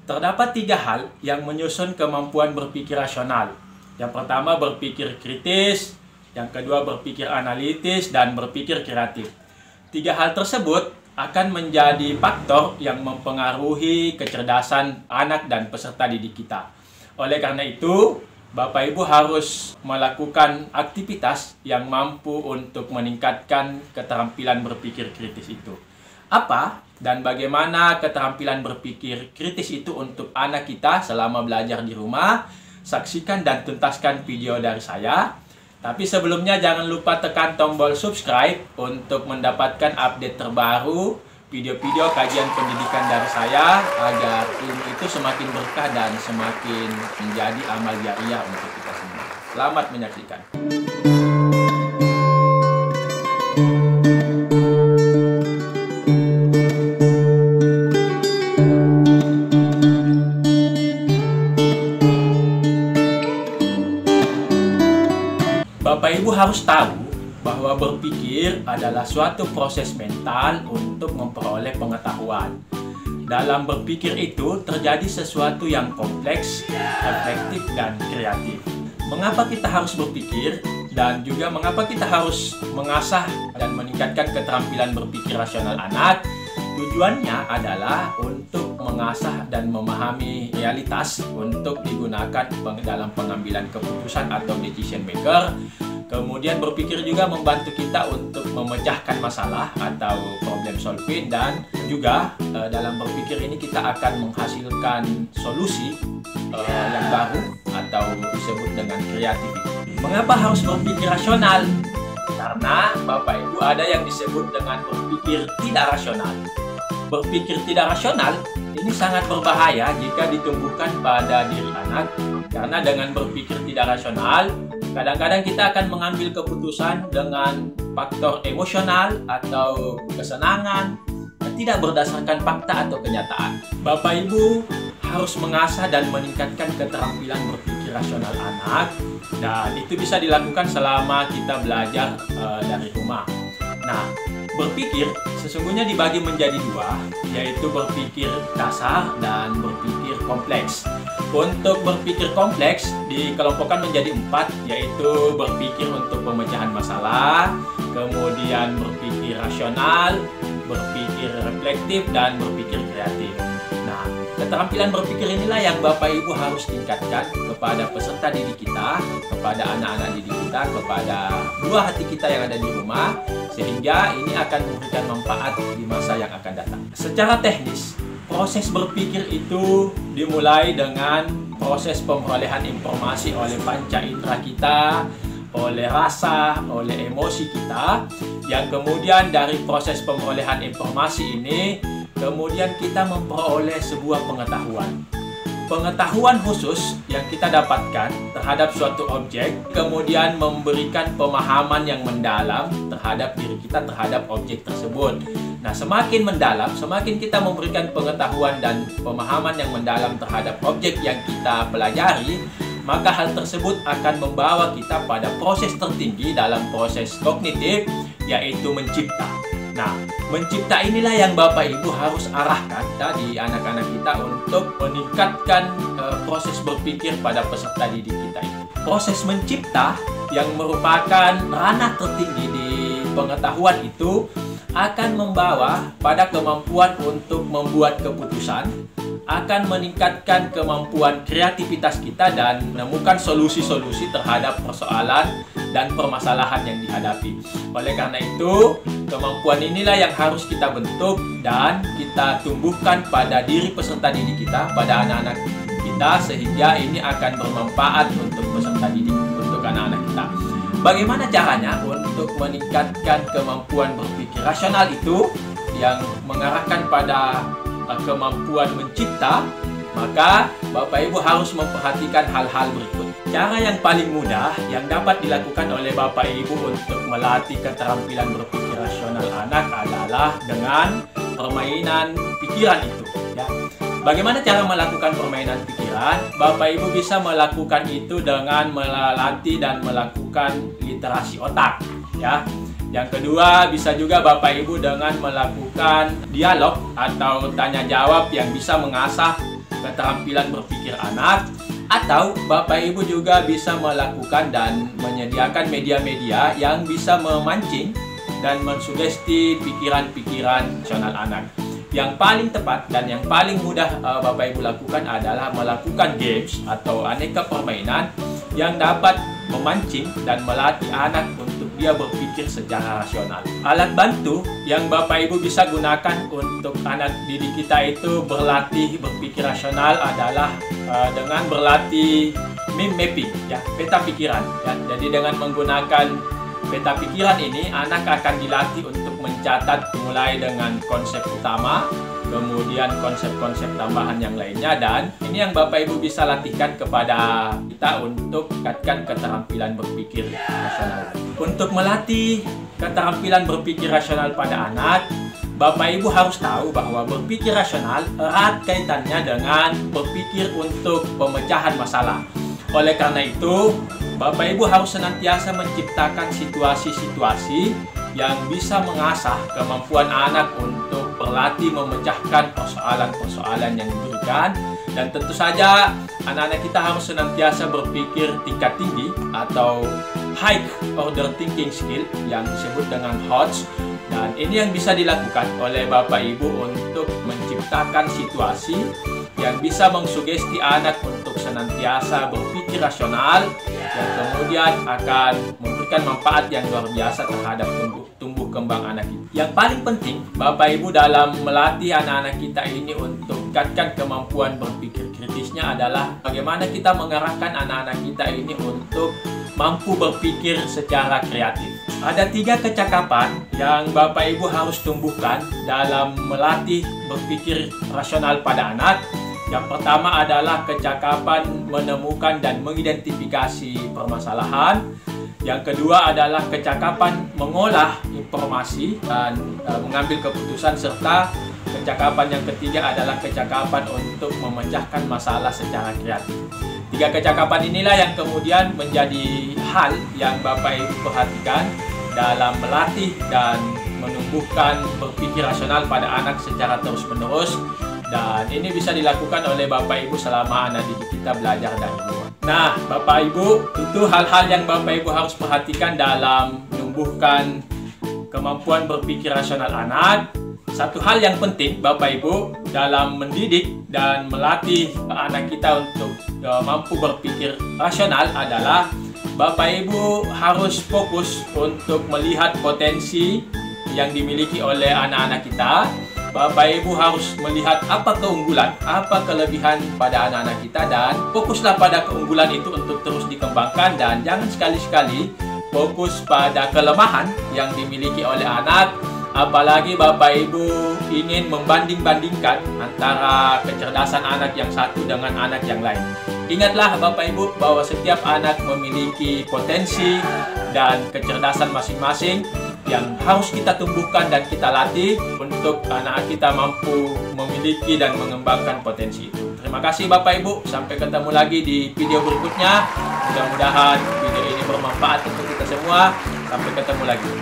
Terdapat 3 hal yang menyusun kemampuan berpikir rasional. Yang pertama berpikir kritis, yang kedua berpikir analitis, dan berpikir kreatif. 3 hal tersebut akan menjadi faktor yang mempengaruhi kecerdasan anak dan peserta didik kita. Oleh karena itu, Bapak Ibu harus melakukan aktivitas yang mampu untuk meningkatkan keterampilan berpikir kritis itu. Apa dan bagaimana keterampilan berpikir kritis itu untuk anak kita selama belajar di rumah? Saksikan dan tuntaskan video dari saya. Tapi sebelumnya jangan lupa tekan tombol subscribe untuk mendapatkan update terbaru video-video kajian pendidikan dari saya agar ilmu itu semakin berkah dan semakin menjadi amal jariah untuk kita semua. Selamat menyaksikan. Bapak Ibu harus tahu bahwa berpikir adalah suatu proses mental untuk memperoleh pengetahuan. Dalam berpikir itu terjadi sesuatu yang kompleks, efektif, dan kreatif. Mengapa kita harus berpikir dan juga mengapa kita harus mengasah dan meningkatkan keterampilan berpikir rasional anak? Tujuannya adalah untuk mengasah dan memahami realitas untuk digunakan dalam pengambilan keputusan atau decision maker. Kemudian berpikir juga membantu kita untuk memecahkan masalah atau problem solving, dan juga dalam berpikir ini kita akan menghasilkan solusi yang baru atau disebut dengan kreativiti. Mengapa harus berpikir rasional? Karena Bapak Ibu ada yang disebut dengan berpikir tidak rasional. Berpikir tidak rasional ini sangat berbahaya jika ditumbuhkan pada diri anak, karena dengan berpikir tidak rasional kadang-kadang kita akan mengambil keputusan dengan faktor emosional atau kesenangan dan tidak berdasarkan fakta atau kenyataan. Bapak Ibu harus mengasah dan meningkatkan keterampilan berpikir rasional anak, dan itu bisa dilakukan selama kita belajar dari rumah. Nah, berpikir sesungguhnya dibagi menjadi 2, yaitu berpikir dasar dan berpikir kompleks. Untuk berpikir kompleks dikelompokkan menjadi 4, yaitu berpikir untuk pemecahan masalah, kemudian berpikir rasional, berpikir reflektif, dan berpikir kreatif. Nah, keterampilan berpikir inilah yang Bapak Ibu harus tingkatkan kepada peserta didik kita, kepada anak-anak didik kita, kepada buah hati kita yang ada di rumah, sehingga ini akan memberikan manfaat di masa yang akan datang. Secara teknis, proses berpikir itu dimulai dengan proses pemerolehan informasi oleh panca indera kita, oleh rasa, oleh emosi kita, yang kemudian dari proses pemerolehan informasi ini, kemudian kita memperoleh sebuah pengetahuan. Pengetahuan khusus yang kita dapatkan terhadap suatu objek, kemudian memberikan pemahaman yang mendalam terhadap diri kita terhadap objek tersebut. Nah, semakin mendalam, semakin kita memberikan pengetahuan dan pemahaman yang mendalam terhadap objek yang kita pelajari, maka hal tersebut akan membawa kita pada proses tertinggi dalam proses kognitif, yaitu mencipta. Nah, mencipta inilah yang Bapak Ibu harus arahkan tadi anak-anak kita untuk meningkatkan proses berpikir pada peserta didik kita itu. Proses mencipta yang merupakan ranah tertinggi di pengetahuan itu akan membawa pada kemampuan untuk membuat keputusan, akan meningkatkan kemampuan kreativitas kita dan menemukan solusi-solusi terhadap persoalan dan permasalahan yang dihadapi. Oleh karena itu, kemampuan inilah yang harus kita bentuk dan kita tumbuhkan pada diri peserta didik kita, pada anak-anak kita, sehingga ini akan bermanfaat untuk peserta didik, untuk anak-anak kita. Bagaimana caranya untuk meningkatkan kemampuan berpikir rasional itu yang mengarahkan pada kemampuan mencipta? Maka Bapak Ibu harus memperhatikan hal-hal berikut. Cara yang paling mudah yang dapat dilakukan oleh Bapak Ibu untuk melatih keterampilan berpikir rasional anak adalah dengan permainan pikiran itu. Ya. Bagaimana cara melakukan permainan pikiran? Bapak Ibu bisa melakukan itu dengan melatih dan melakukan literasi otak. Ya. Yang kedua, bisa juga Bapak Ibu dengan melakukan dialog atau tanya jawab yang bisa mengasah keterampilan berpikir anak, atau Bapak Ibu juga bisa melakukan dan menyediakan media-media yang bisa memancing dan mensugesti pikiran-pikiran rasional anak. Yang paling tepat dan yang paling mudah Bapak Ibu lakukan adalah melakukan games atau aneka permainan yang dapat memancing dan melatih anak untuk dia berpikir secara rasional. Alat bantu yang Bapak Ibu bisa gunakan untuk anak didik kita itu berlatih berpikir rasional adalah dengan berlatih meme mapping, ya, peta pikiran. Ya. Jadi dengan menggunakan peta pikiran ini, anak akan dilatih untuk mencatat mulai dengan konsep utama, kemudian konsep-konsep tambahan yang lainnya, dan ini yang Bapak Ibu bisa latihkan kepada kita untuk meningkatkan keterampilan berpikir rasional. Untuk melatih keterampilan berpikir rasional pada anak, Bapak Ibu harus tahu bahwa berpikir rasional erat kaitannya dengan berpikir untuk pemecahan masalah. Oleh karena itu, Bapak Ibu harus senantiasa menciptakan situasi-situasi yang bisa mengasah kemampuan anak untuk berlatih memecahkan persoalan-persoalan yang diberikan. Dan tentu saja anak-anak kita harus senantiasa berpikir tingkat tinggi atau high order thinking skill yang disebut dengan HOTS. Dan ini yang bisa dilakukan oleh Bapak Ibu untuk menciptakan situasi yang bisa mengsugesti anak untuk senantiasa berpikir rasional yang kemudian akan memberikan manfaat yang luar biasa terhadap tumbuh kembang anak kita. Yang paling penting Bapak Ibu dalam melatih anak-anak kita ini untuk meningkatkan kemampuan berpikir kritisnya adalah bagaimana kita mengarahkan anak-anak kita ini untuk mampu berpikir secara kreatif. Ada 3 kecakapan yang Bapak Ibu harus tumbuhkan dalam melatih berpikir rasional pada anak. Yang pertama adalah kecakapan menemukan dan mengidentifikasi permasalahan. Yang kedua adalah kecakapan mengolah informasi dan mengambil keputusan, serta kecakapan yang ketiga adalah kecakapan untuk memecahkan masalah secara kreatif. 3 kecakapan inilah yang kemudian menjadi hal yang Bapak Ibu perhatikan dalam melatih dan menumbuhkan berpikir rasional pada anak secara terus-menerus, dan ini bisa dilakukan oleh Bapak Ibu selama anak didik kita belajar dari rumah. Nah, Bapak Ibu, itu hal-hal yang Bapak Ibu harus perhatikan dalam menumbuhkan kemampuan berpikir rasional anak. Satu hal yang penting Bapak Ibu dalam mendidik dan melatih anak kita untuk mampu berpikir rasional adalah Bapak Ibu harus fokus untuk melihat potensi yang dimiliki oleh anak-anak kita. Bapak Ibu harus melihat apa keunggulan, apa kelebihan pada anak-anak kita, dan fokuslah pada keunggulan itu untuk terus dikembangkan, dan jangan sekali-sekali fokus pada kelemahan yang dimiliki oleh anak. Apalagi Bapak Ibu ingin membanding-bandingkan antara kecerdasan anak yang satu dengan anak yang lain. Ingatlah Bapak Ibu bahwa setiap anak memiliki potensi dan kecerdasan masing-masing yang harus kita tumbuhkan dan kita latih untuk anak kita mampu memiliki dan mengembangkan potensi itu. Terima kasih Bapak Ibu, sampai ketemu lagi di video berikutnya. Mudah-mudahan video ini bermanfaat untuk kita semua. Sampai ketemu lagi.